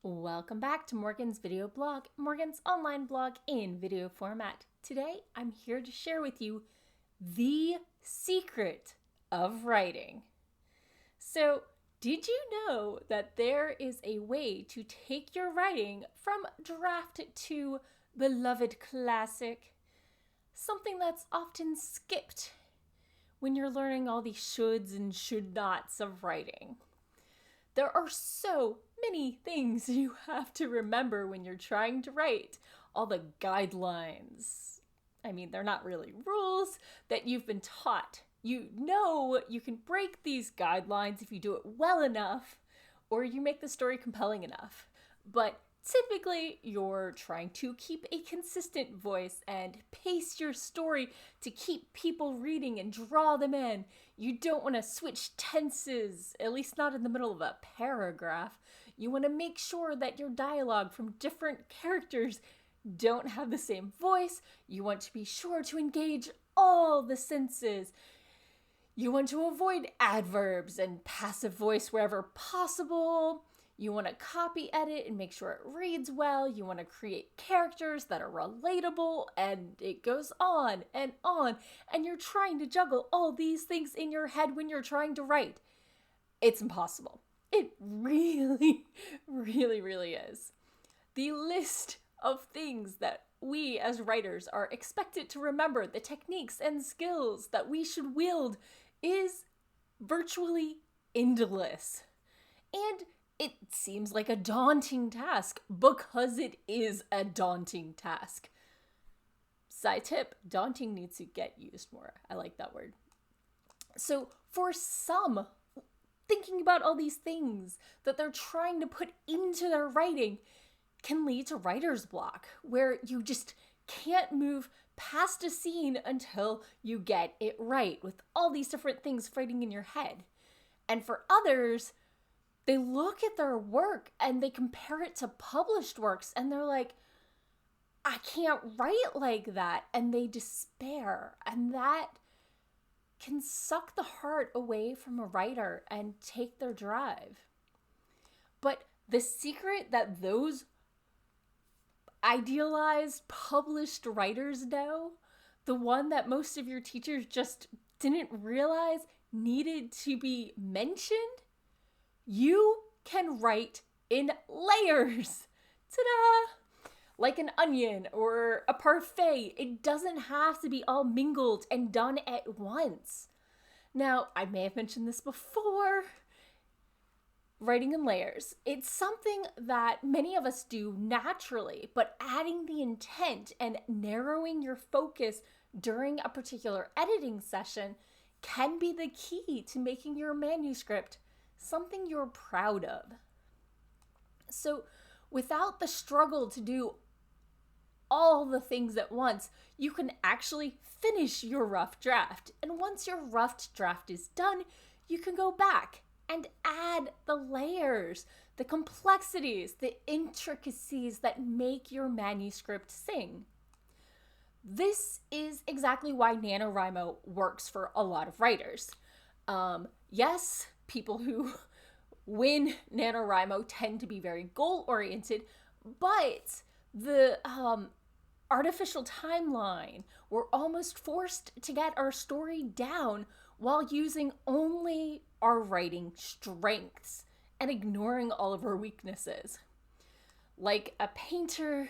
Welcome back to Morgan's video blog, Morgan's online blog in video format. Today, I'm here to share with you the secret of writing. So, did you know that there is a way to take your writing from draft to beloved classic? Something that's often skipped when you're learning all the shoulds and should nots of writing. There are so many things you have to remember when you're trying to write. All the guidelines. I mean, they're not really rules that you've been taught. You know you can break these guidelines if you do it well enough or you make the story compelling enough. But typically, you're trying to keep a consistent voice and pace your story to keep people reading and draw them in. You don't want to switch tenses, at least not in the middle of a paragraph. You want to make sure that your dialogue from different characters don't have the same voice. You want to be sure to engage all the senses. You want to avoid adverbs and passive voice wherever possible. You want to copy edit and make sure it reads well. You want to create characters that are relatable, and it goes on and on. And you're trying to juggle all these things in your head when you're trying to write. It's impossible. It really, really is. The list of things that we as writers are expected to remember, the techniques and skills that we should wield, is virtually endless. And it seems like a daunting task because it is a daunting task. Side tip, daunting needs to get used more. I like that word. So for some, thinking about all these things that they're trying to put into their writing can lead to writer's block, where you just can't move past a scene until you get it right, with all these different things fighting in your head. And for others, they look at their work and they compare it to published works and they're like, I can't write like that. And they despair. And that can suck the heart away from a writer and take their drive. But the secret that those idealized published writers know, the one that most of your teachers just didn't realize needed to be mentioned, you can write in layers. Ta-da! Like an onion or a parfait. It doesn't have to be all mingled and done at once. Now, I may have mentioned this before. Writing in layers. It's something that many of us do naturally, but adding the intent and narrowing your focus during a particular editing session can be the key to making your manuscript something you're proud of. So without the struggle to do all the things at once, you can actually finish your rough draft. And once your rough draft is done, you can go back and add the layers, the complexities, the intricacies that make your manuscript sing. This is exactly why NaNoWriMo works for a lot of writers. Yes, people who win NaNoWriMo tend to be very goal-oriented, but the artificial timeline, we're almost forced to get our story down while using only our writing strengths and ignoring all of our weaknesses. Like a painter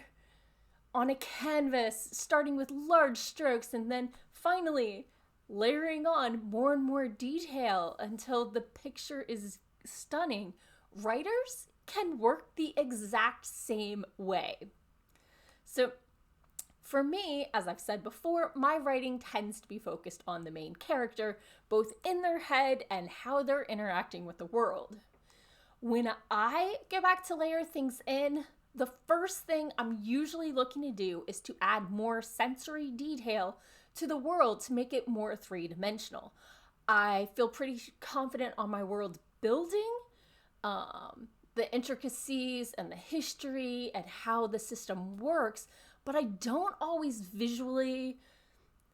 on a canvas, starting with large strokes and then finally layering on more and more detail until the picture is stunning. Writers can work the exact same way. So for me, as I've said before, my writing tends to be focused on the main character, both in their head and how they're interacting with the world. When I go back to layer things in, the first thing I'm usually looking to do is to add more sensory detail to the world to make it more three-dimensional. I feel pretty confident on my world building, the intricacies and the history and how the system works, but I don't always visually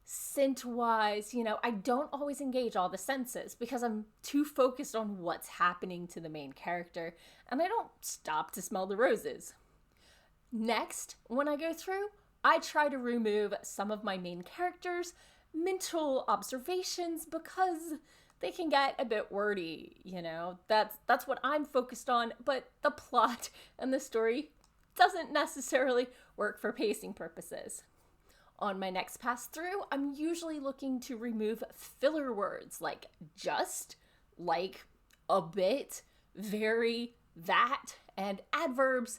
scent-wise, I don't always engage all the senses because I'm too focused on what's happening to the main character, and I don't stop to smell the roses. Next, when I go through, I try to remove some of my main characters' mental observations because they can get a bit wordy, That's what I'm focused on, but the plot and the story doesn't necessarily work for pacing purposes. On my next pass through, I'm usually looking to remove filler words like just, like, a bit, very, that, and adverbs.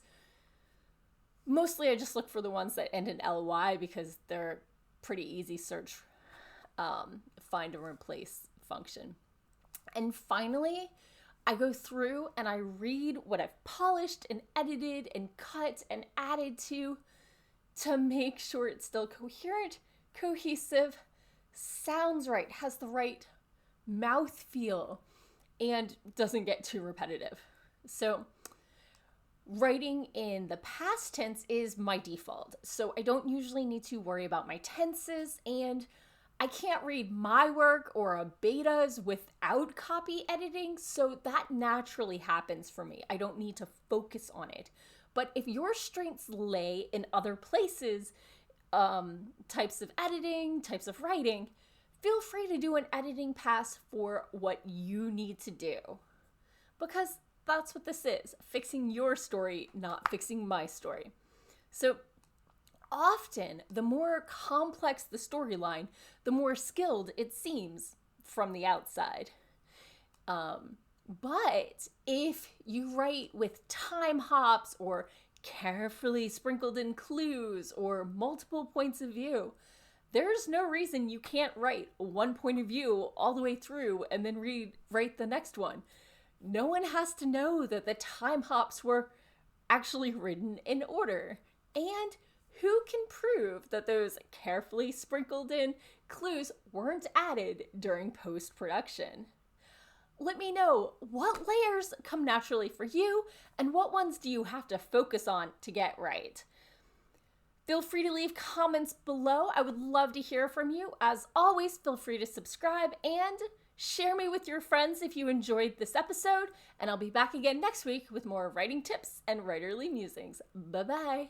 Mostly I just look for the ones that end in ly because they're pretty easy search, find and replace function. And finally, I go through and I read what I've polished and edited and cut and added to make sure it's still coherent, cohesive, sounds right, has the right mouth feel, and doesn't get too repetitive. So writing in the past tense is my default. So I don't usually need to worry about my tenses, and I can't read my work or a beta's without copy editing, so that naturally happens for me. I don't need to focus on it. But if your strengths lay in other places, types of editing, types of writing, feel free to do an editing pass for what you need to do. Because that's what this is, fixing your story, not fixing my story. So often, the more complex the storyline, the more skilled it seems from the outside. But if you write with time hops or carefully sprinkled in clues or multiple points of view, there's no reason you can't write one point of view all the way through and then write the next one. No one has to know that the time hops were actually written in order. And who can prove that those carefully sprinkled in clues weren't added during post-production? Let me know what layers come naturally for you and what ones do you have to focus on to get right. Feel free to leave comments below. I would love to hear from you. As always, feel free to subscribe and share me with your friends if you enjoyed this episode. And I'll be back again next week with more writing tips and writerly musings. Bye-bye.